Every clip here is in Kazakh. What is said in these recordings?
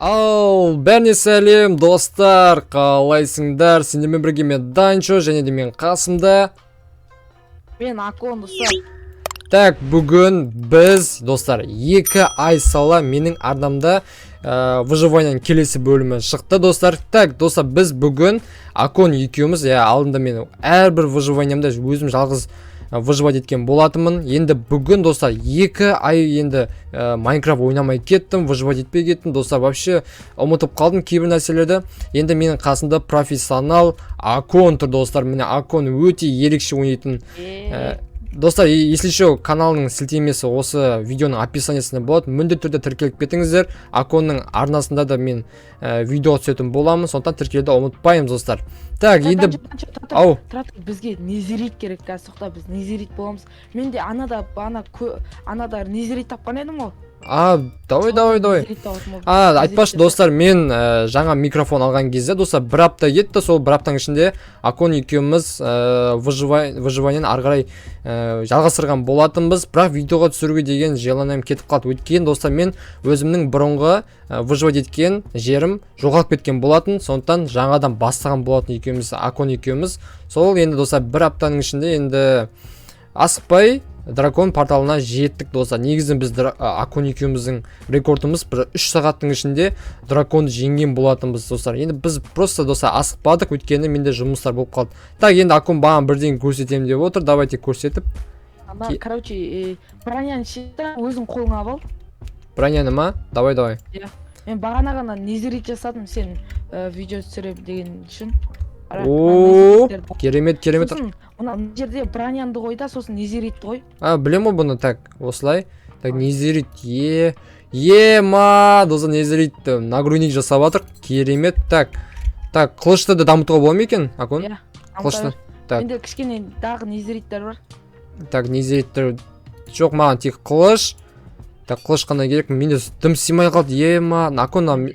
Бәріне сәлем достар, қалайсыңдар? Сендермен бірге мен Данчо және де мен қасымда. Мен Акон достар. Так, бүгін біз достар 2 ай сала менің арнамда выживаниянын келесі бөлімі шықты достар. Так, достар, біз бүгін Акон екеуміз, алдында мен әрбір выживаниямда өзім жалғыз выживать еткен болатынмын. Енді бүгін достар 2 ай енді Майнкрафт ойнамай кеттім, выживать етпей кеттім достар. Вообще ұмытып қалдым кейбір нәрселерді. Енді менің қасымда профессионал Акон тұр достар. Міне Акон өте ерекше ойнайтын. Достар, если что, каналының сілтемесі осы видеоның описаниясында болады. Міндетті түрде тіркеліп кетіңіздер. Аконның арнасында да мен видео түсетін боламын. Сондықтан тіркелуді ұмытпаймыз достар. Так, енді ау, бізге незерит керек қазір, тоқта, біз незерит боламыз. Мен де анада незерит тапқан едім ғой. Давай. Айтпашы достар, мен жаңа микрофон алған кезде достар 1 апта кетті. Сол 1 аптаның ішінде Акон екеуміз выживаниянын ары қарай жалғастырған болатынбыз. Бірақ видеоға түсіруге деген желаниям кетіп қалды. Өйткені достар, мен өзімнің бұрынғы выживать еткен жерім жоғалып кеткен болатын. Сондықтан жаңадан бастаған болатын екеуміз, Акон екеуміз. Сол енді достар 1 аптаның ішінде енді асықпай дракон порталына жеттік достар. Негізін біз Акон екеуміздің рекордымыз 3 сағаттың ішінде драконды жеңген болатынбыз достар. Енді біз просто достар асықпадық, өйткені менде жұмыстар болып қалды. Так, енді Акон маған бірден көрсетемін деп отыр. Давайте көрсетіп. Короче, броняны өзің қолыңа ал. Броняны ма? Давай. Мен бағана ғана незерит жасадым, сен видео түсірем деген үшін. Керемет. Сосын мына жерде бронянды қой да, сосын незеритті қой. Білем ғой бұны. Так, осылай. Так, незерит. Достар, незеритті нагрудник жасап жатыр. Керемет. Так, қылышты да дамытуға бола ма екен, Акон? Қылышты. Менде кішкене дағы незериттер бар. Так, незериттер жоқ, маған тек қылыш. Так, қылыш қана керек. Менде дым симай қалды. Акон,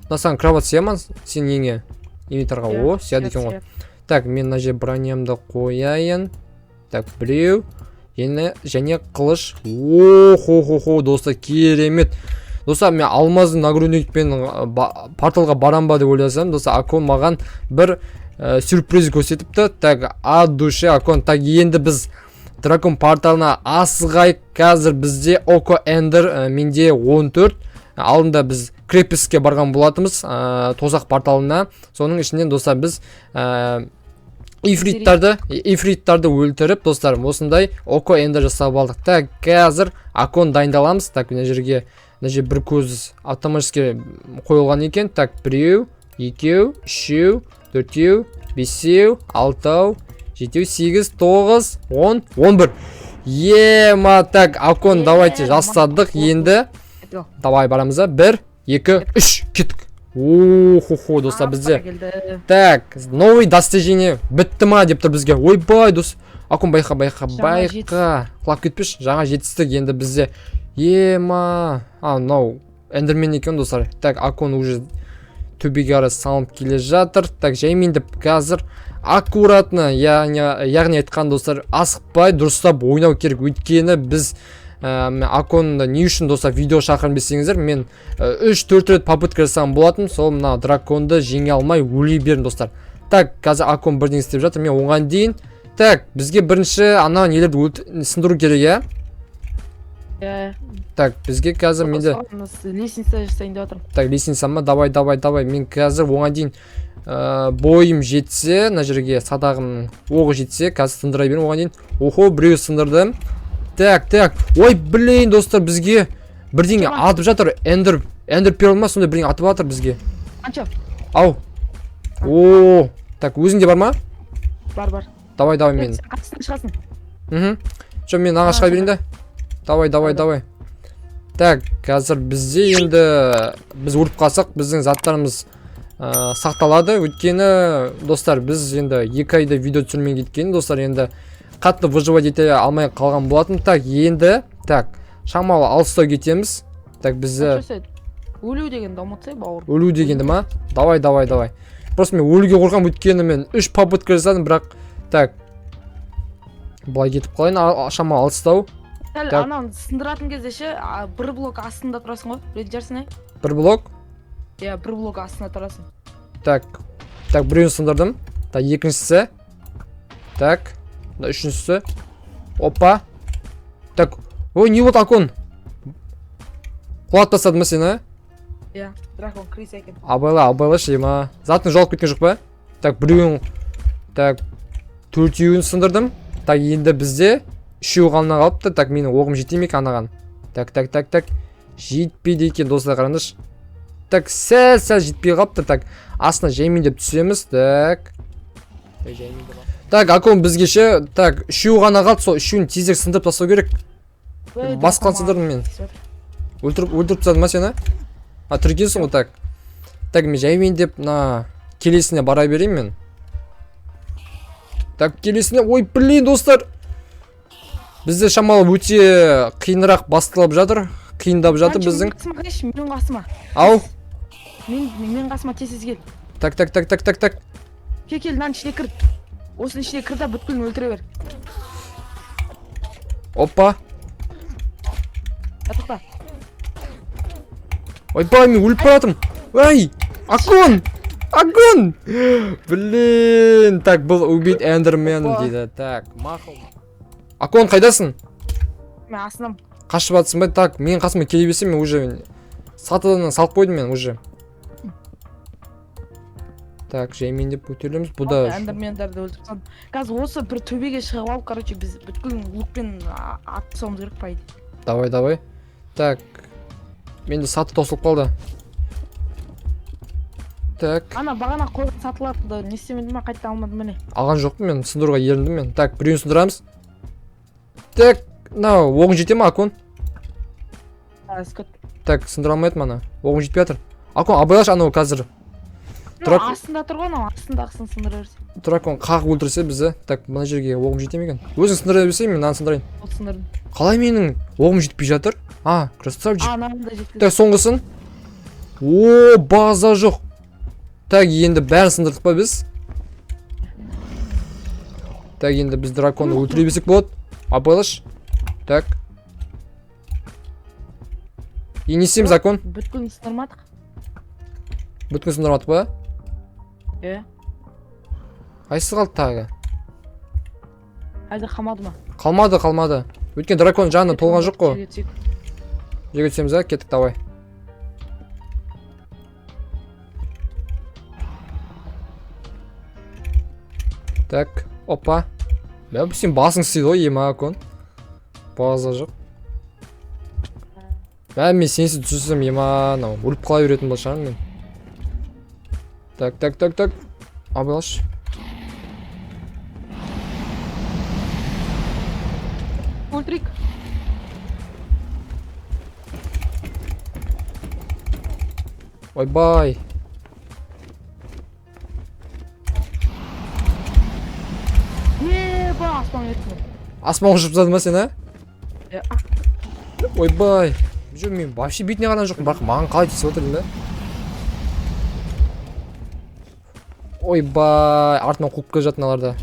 насаң кровать сияман сен еңе? Инвентарға сияды екен ғой. Так, мен мына жер бронямды қояйын. Так, біреу. Және қылыш. Достар, керемет. Достар, мен алмаздың нагрудникпен порталға барам ба деп ойласам. Достар, Акон маған бір сюрприз көрсетіпті. Так, от души Акон. Так, енді біз дракон порталына асығайық. Қазір бізде Око Эндер, менде 14. Алдында біз крепостке барған болатымыз, тозақ порталына. Соның ішінен достар біз ифриттарды өлтіріп, достар, осындай Око Эндер жасап алдық. Так, қазір Акон дайындаламыз. Так, мына жерге бір көз автоматически қойылған екен. Так, 1, 2, 3, 4, 5, 6, 7, 8, 9, 10, 11. Так, Акон, давайте жасадық енді. Давай барамыза. 1, 2, 3, кеттік. Достар, бізде. Так, новый достижение бітті ма деп тұр бізге. Ойбай, дос. Акон, байқа. Құлап кетпеш. Жаңа жетістік енді бізде. Эндермен екен достар. Так, Акон уже төбеге қарай салынып келе жатыр. Так, жаймендіп қазір аккуратно, яғни айтқан достар, асықпай дұрыстап ойнау керек. Өйткені біз Аконда не үшін достар видео шақырын бесеңіздер, мен 3-4 рет попытка жасаған болатын. Сол мына драконды жеңе алмай өлей бердім достар. Так, қазір Акон бірден істеп жатыр, мен оған дейін. Так, бізге бірінші ана нелерді сындыру керек, Так, бізге қазір менде лестница жасайын деп жатырмын. Так, лестница ма? Давай. Мен қазір оған дейін бойым жетсе, мына жерге садағым оғы жетсе, қазір сындыра берем оған дейін. Біреу сындырдым. Так. Ой, блин, достар, бізге бірдеңе атып жатыр. Эндер перл ма? Сондай бірдеңе атып жатыр бізге. Қанша? Так, өзіңде бар ма? Бар. Давай, мен. Астын шығасын. Жоқ, мен аға шыға берейін да. Давай. Так, қазір бізде енді біз өліп қалсақ, біздің заттарымыз сақталады. Өйткені, достар, біз енді 2 айда видео түсірмей кеткен, достар, енді қатты выживать ете алмай қалған болатын. Так, енді, шамалы алыстау кетеміз. Так, бізді өлу дегенді ұмытсай, бауыр. Өлу дегенді ма? Давай. Просто мен өлуге қорқам, өйткені мен 3 попытка жасадым, бірақ так. Бұлай кетіп қалайын, шамалы алыстау. Сәл анан сындыратын кезде ше, бір блок астында тұрасың ғой, білетін жарсың, Бір блок? иә бір блок астына тұрасың. Так біреуін сындырдым. Так екіншісі. Так үшіншісі. Опа. Так ой не болды Акон? Құлатып тастады ма сені? Иә дракон крис екен. Абайлашы ема. Затың жоғалып кеткен жоқ па? Так біреуін. Так төртеуін сындырдым. Так енді бізде үшеу ғана қалыпты. Так менің оғым жете ме екен анаған? Так жетпейді екен достар, қараңдаршы. Так сәл жетпей қалыпты. Так астына жаймен деп түсеміз. Так Акон бізгеше. Так үшеу ғана қалды, сол үшеуін тезірек сындырып тастау керек. Басқан сындырдым мен. Өлтіріп тастады ма сені? Түргенсің ғой. Так мен жаймен деп келесіне бара берейін мен. Так келесіне. Ой блин достар, бізде шамалы өте қиынырақ басталып жатыр. Қиындап жатыр біздің. Менің қасыма. Ау. Мен қасыма тез кел. Так. Кел, мынаның ішіне кір. Осының ішіне кір да бүткілін өлтіре бер. Опа. Тоқта. Ойбай, мен өліп баратырмын. Ай, Акон. Блин, так бұл убит эндермен дейді. Так, мақұл. Акон қайдасың? Мен астынам. Қашып атсың ба? Так, мен қасыма келе берсем, мен уже сатыдан салып қойдым мен уже. Так, жаймен деп көтерілеміз. Бұда эндермендерді өлтіріп тастадым. Қазір осы бір төбеге шығып алып, короче, біз бүткіл лукпен атып тастауымыз керек па еді. Давай. Так. Менде саты тосылып қалды. Так. Ана бағана қойған сатыларды не істемедім ме, қайта алмадым міне. Алған жоқпын мен, сындыруға еріндім мен. Так, біреуін сындырамыз. Так, оғын жете ма Акон? Так, сындыра алмайды мана. Оғын жетпей жатыр. Акон, абайлаш анау қазір. Астында тұр ғой, анау астындағысын сындыра берсе. Тұр Акон, қағып өлтірсе бізді. Так, мына жерге оғым жете ме екен? Өзің сындыра берсең, мен мынаны сындырайын. Сындырдым. Қалай менің оғым жетпей жатыр? Красавчик. Ананы да жеткізді. Так, соңғысын. О, база жоқ. Так, енді бәрін сындырдық па біз? Так, енді біз драконды өлтіре берсек болады. Абайлаш. Так. И не істейміз Акон? Бүткілін сындырмадық. Бүткілін сындырмадық па? Иә. Қайсысы қалды тағы? Әлде қалмады ма? Қалмады. Өткен дракон жаны толған жоқ қой. Жерге түсеміз, кеттік, давай. Так, опа. Бәбі сен басың істейді ғой, ема Акон. База жоқ. Бәбі мен сенсіз түсірсем, ема, өліп қала беретін бұл шығармын мен. Так. Абайлаш. Өлтірейік. Ойбай. Аспан еттім. Аспан ұшып тастады ма сен, Иә. Ойбай. Жоқ, мен вообще бетіне қараған жоқпын, бірақ маған қалай тиісіп отырдың да? Ойбай, артынан қуып келе жатыр аларда.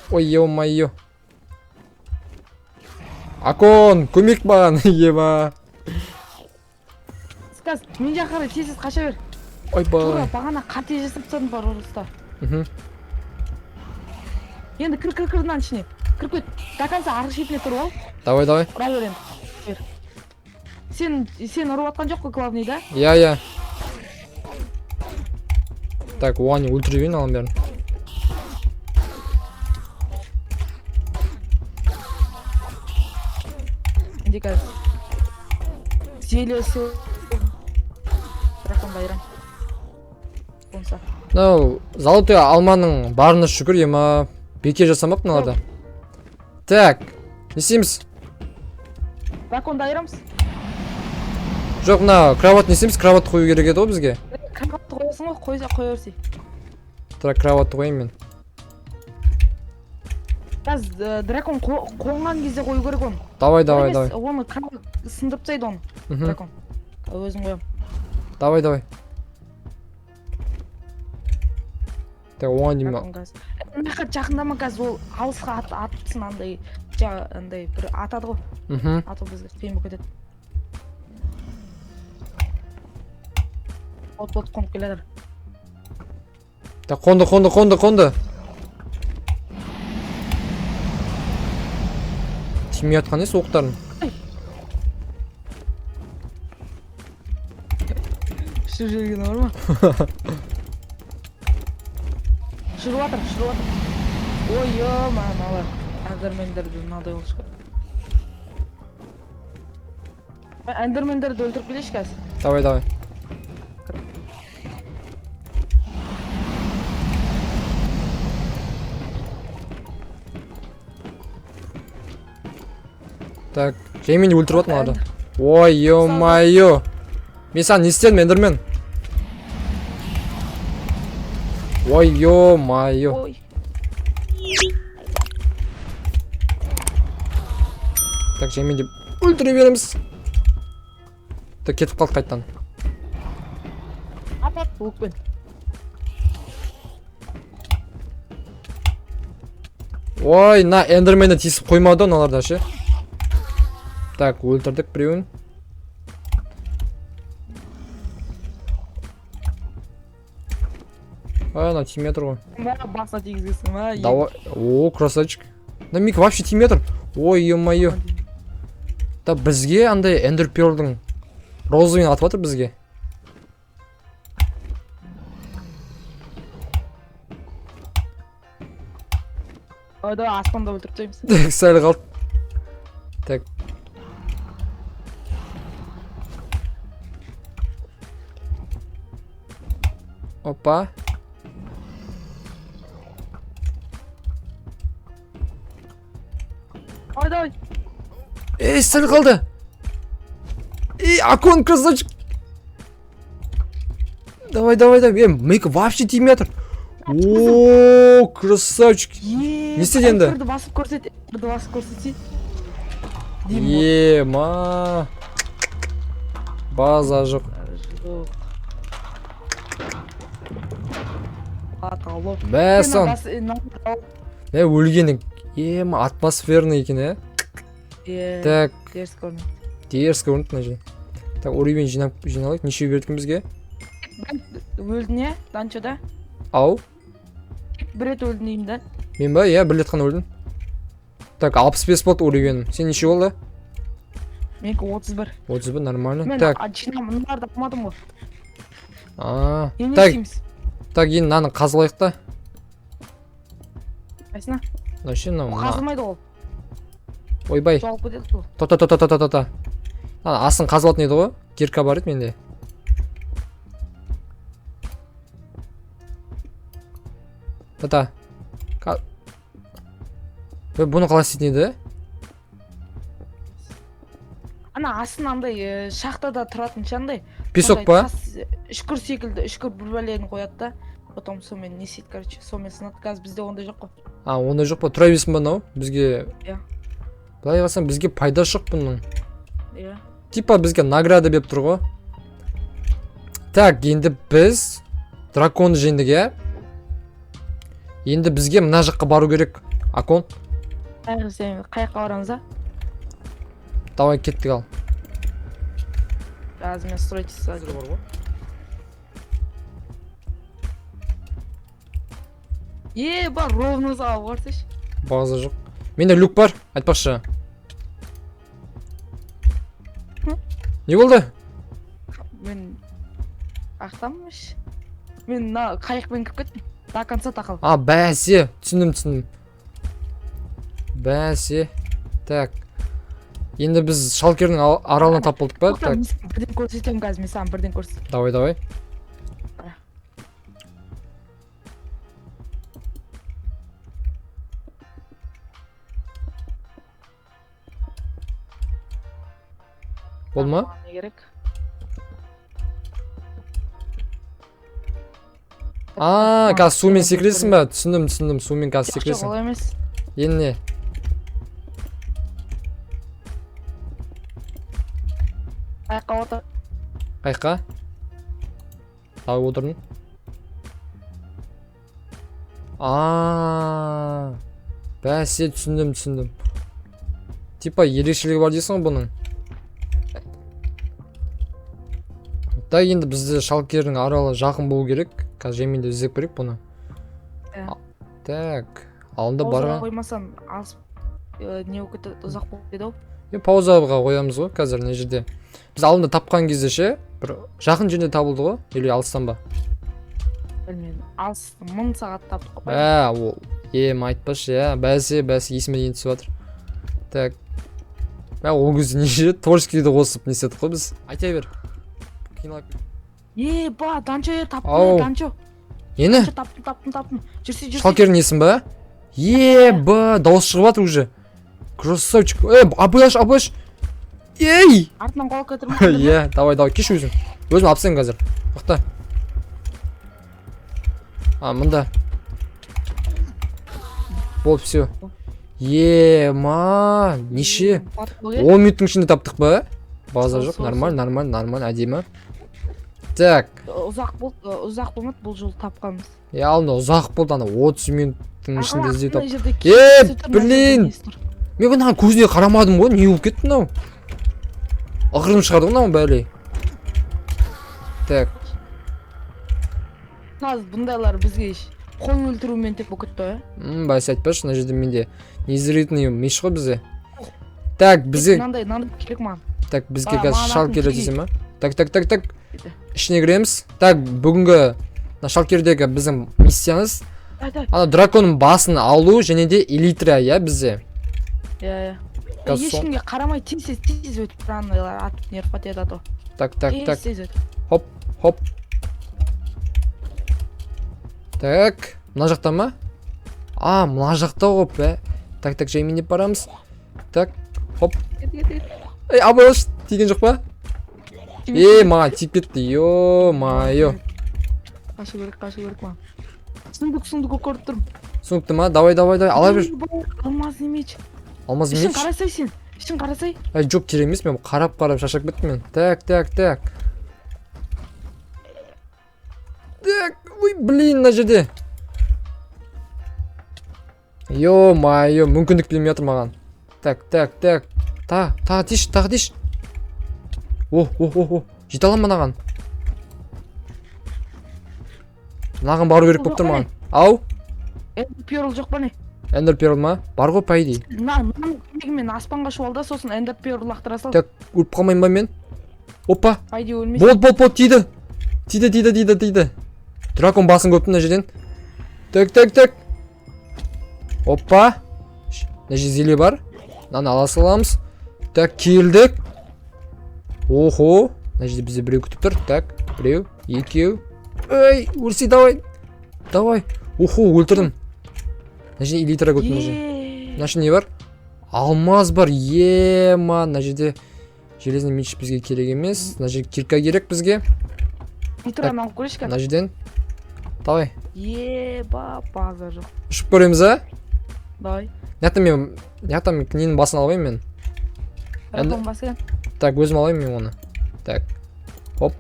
Ой, ё-моё. Акон, көмек маған, ема. Сказ, мен жаққа қарай тез қаша бер. Ойбай. Бағана қате жасап тастадым бар ұрыста. Енді кір мынаның ішіне. Кіріп кет. До конца арғы шетіне тұрып ал. Давай. Ұра бер енді. Сен ұрып атқан жоқ қой главный, да? Иә. Так, оған өлтіре берейін алам бәрін. Енді қазір зелесі дракон байрам. Онса. Золотой алманың барына шүкір, ема. Бекер жасамапты мыналарда. Так, не істейміз? Драконды айырамыз. Жоқ, мына кроват не істейміз? Кроватты қою керек еді ғой бізге. Кроватты қоясың ғой, қоя берсей. Так, кроватты қойайын мен. Қазір дракон қонған кезде қою керек оны. Давай. Оны кроват сындырып тастайды оны. Дракон. Өзің қоям. Давай. Так, оған деймін. Маққа жақындама қазір, ол алысқа атыпсың андай бір атады ғой. Ату бізге қиын болып кетеді. От қонып келе жатыр. Так, қонды. Тимей атқан емес оқтарын. Şu жерге бар ма? Шырып жатыр. Ой, мыналар. Эндермендерді мынадай болуш керек. Эндермендерді өлтіріп келейінші қазір. Давай. Так, Жейменді өлтіріп атма ады. Ой, ё-майё. Мен саған не істедім, Эндермен? Ой, ё-майё. Ой. Так, Жейменді өлтіре береміз. Так, кетіп қалды қайттан. Апат, өкпен. Ой, на Эндерменді тиісіп қоймады оналарда ше. Так, өлтірдік біреуін. Ана тимей отыр ғой. Басына тигізгесің, ма? Давай. О, красавчик. Да Мик вообще тимей отыр. Ой, ё-майё. Да бізге андай эндерперлдің розымен атып отыр бізге. Ойда аспанда өлтіріп тастаймыз. Так, сәл қалды. Так. Опа. Ойда. Сәл қалды. Акон красавчик. Давай. Мик вообще тимей отыр. О, красавчик. Не істеді енді? Бірді басып көрсетейін. Ема. База жоқ. Аталып. Бәсін. Өлгенің. Ема, атмосферный екен, Так. Теріс көрінді. Теріс көрінді мына жерде. Так, уровень жиналайық. Неше бердік бізге? Өлдің, Данчода? Ау? Бір рет өлдің деймін да. Мен ба? Бір рет қана өлдім. Так, 65 болды уровенім. Сен неше болды? Менікі 31. 31, нормально. Мен Так. мыналарды алмадым ғой. Так, істейміз? так, енді наны қазылайық та. Қайсына? Вообще Қазылмайды ол. Ойбай. Жоғалып кетеді ол. Та. Асын қазылатын еді ғой. Кирка бар еді менде. Та. Бұны қалай істейтін еді? Ана асын андай шахтада тұратын андай. Песок па? Үшкір секілді, үшкір бір бәлені қояды да. Потом сонымен не істейді, короче, сонымен сынады. Қазір бізде ондай жоқ қой. Ондай жоқ па? Тұра берсін ба мынау? Бізге... Иә. Былай қалсам бізге пайда жоқ бұның. Иә. Типа бізге награда беріп тұр ғой. Так, енді біз драконды жеңдік, Енді бізге мына жаққа бару керек. Акон. Сен қай жаққа барамыз, Давай кеттік ал. Қазір мен строительство бар ғой. Бар, ровно саған барсайшы. База жоқ. Менде люк бар, айтпақшы. Не болды? Мен ақтамыш. Мен қайықпен кіріп кеттім. До конца тақалып. Бәсе, түсіндім. Бәсе. Так. Енді біз шалкердің аралынан тап болдық па? Так. Бірден көрсетемін қазір, мен саған бірден көрсетемін. Давай. Болды ма? Не керек? Қазір сумен секіресің ба? Түсіндім. Сумен қазір секіресің. Олай емес. Енді не? Қайыққа отыр. Қайыққа? Тағы отырдың. Бәсе, түсіндім. Типа ерекшелігі бар дейсің бұның. Да енді бізде шалкердің аралы жақын болу керек. Қазір жеменде іздеп керек бұны. Так, алында Паузаға барға. қоймасаң алыс не болып кетеді, ұзақ болып кетеді ау. Паузаға қоямыз ғой қазір не жерде. Біз алдында тапқан кезде ше, бір жақын жерде табылды ғой, или алыстан ба? Білмеймін. Алыс 1000 сағат таптық қой. Ол айтпашы, бәсе есіме енді түсіп жатыр. Так. Ол кезде неше Торскийді қосып не істедік қой біз. Айта бер. Ба, Данчо таптым, Данчо. Нені? Таптым. Жүрсе. Шалкердің несін ба? Ба, дауыс шығып жатыр уже. Красавчик. Абылаш. Ей! Артынан қуалап кетірмін. Давай, кеш өзің. Өзім апсың қазір. Бақта. Мында. Болып, все. Неше? 10 минуттың ішінде таптық ба? База жоқ, нормально, әдемі. Так. Ұзақ болмады, бұл жол тапқанымыз. Алдында ұзақ болды, 30 минуттың ішінде іздеу тап. Блин! Мен бұнаған көзіне қарамадым ғой, не болып кетті мынау? Ақырын шығарды ғой бәле. Так. Қазір бұндайлар бізге қой өлтірумен тек болып кетті, Бәс айтпашы, мына жерде менде незрительный меш қой бізде. Так, бізге... Мынандай керек маған. Так, бізге қазір шалкер десе ма? Так. Ішіне кіреміз. Так, бүгінгі шалкердегі біздің миссиямыз драконның басын алу және де элитра, бізде. Ешкімге қарамай тез өтіп тұрандайлар атып нерв атеді ато. Так. Тез өтіп. Хоп. Так, мына жақта ма? Мына жақта ғой, Так, жайменеп барамыз. Так, хоп. Абылаш, тиген жоқ па? Маған тиіп кетті, ё-майо. Қашу керек маған. Сундук көріп тұрмын. Сундукты ма? Давай, ала бер. Алмазный меч. Алмазный меч? Ішін қарасай. Жоқ, керек емес, мен қарап шашап кеттім мен. Так. Блин, мына жерде. Ё-майо, мүмкіндік бермей жатыр маған. Так. Тағы тиш. Жете аламын мынаған. Мынаған бару керек болып тұр маған. Ау? Эндер перл жоқ па не? Эндер перл ма? Бар ғой по идее. Мен аспанға шуалда, сосын эндер перл лақтыра сал. Так, өліп қалмайын ба мен? Опа. По идее өлмейсің. Бол, тиді. Дракон басын көптің мына жерден. Так. Опа. Мына жерде зеле бар. Мынаны ала саламыз. Так, келдік. Мына жерде бізде біреу күтіп тұр. Так, біреу, екеу. Өлсей, давай. Өлтірдім. Мына жерде элитра көптің мына жерде. Мына жерде не бар? Алмаз бар. Мына жерде железный меч бізге керек емес. Мына жерде кирка керек бізге. Элитраны алып көрейші кән. Мына жерден. Давай. База жоқ. Ұшып көреміз, Давай. Неғатам ненің басын алайын мен. Дракон басы кән. Так, өзім алайын мен оны. Так. Хоп.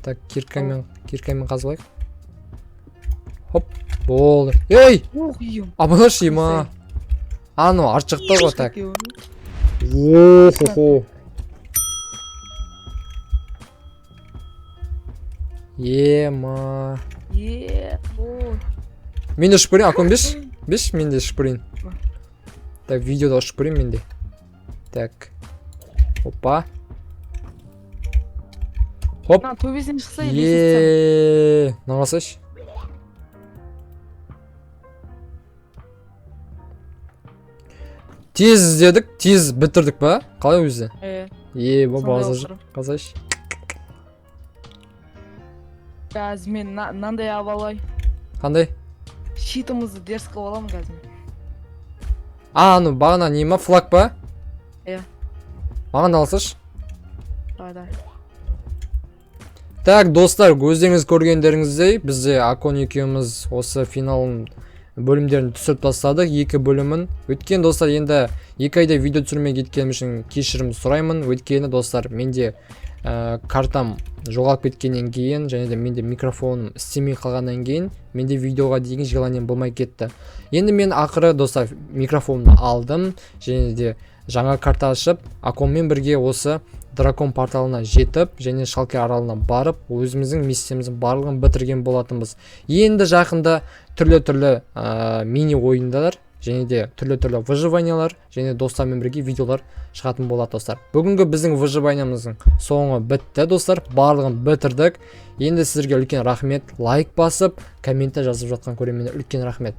Так, киркамен қазылайық. Хоп. Болды. Абылаш ема. Арт жақта ғой, так. Ема. Мен де ұшып көрейін, Акон беш, мен де ұшып көрейін. Так, видеода ұшып көрейін мен де. Так. Опа. Хоп. Төбесінен шықса елесін. Нағасаш. Тез іздедік, тез бітірдік ба? Қалай өзі? База жоқ. Қазаш. Қазір мен нандай абалай. Қандай? Щитымызды дерскі оламын қазір. Бағана не ма? Флаг ба? Маған да алсаш. Давай. Так, достар, өздеріңіз көргендеріңіздей, бізде Акон екеуміз осы финалын бөлімдерін түсіріп тастадық, 2 бөлімін. Өткен достар, енді 2 айда видео түсірмей кеткенім үшін кешірім сұраймын. Өткені достар, менде картам жоғалып кеткеннен кейін, және де менде микрофоным істемей қалғаннан кейін, менде видеоға деген желанием болмай кетті. Енді мен ақыры достар микрофонымды алдым, және де жаңа карта ашып, Аконмен бірге осы дракон порталына жетіп және Шалке аралына барып өзіміздің миссиямыздың барлығын бітірген болатынбыз. Енді жақында түрлі мини ойындар және де түрлі выживаниялар және достармен бірге видеолар шығатын болады достар. Бүгінгі біздің выживаниямыздың соңы бітті достар. Барлығын бітірдік. Енді сіздерге үлкен рахмет. Лайк басып, комментте жазып жатқан көрерменге үлкен рахмет.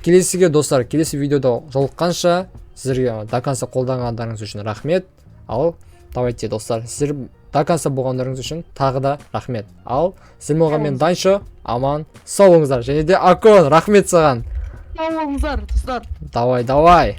Келесіге достар, келесі видеода жолыққанша сіздерге до конца қолдағандарыңыз үшін рахмет. Ал давайте достар, сіздер до конца болғандарыңыз үшін тағы да рахмет. Ал сіздер болған мен Даншо, аман сау болыңыздар. Және де Акон, рахмет саған. Сау болыңыздар достар. Давай.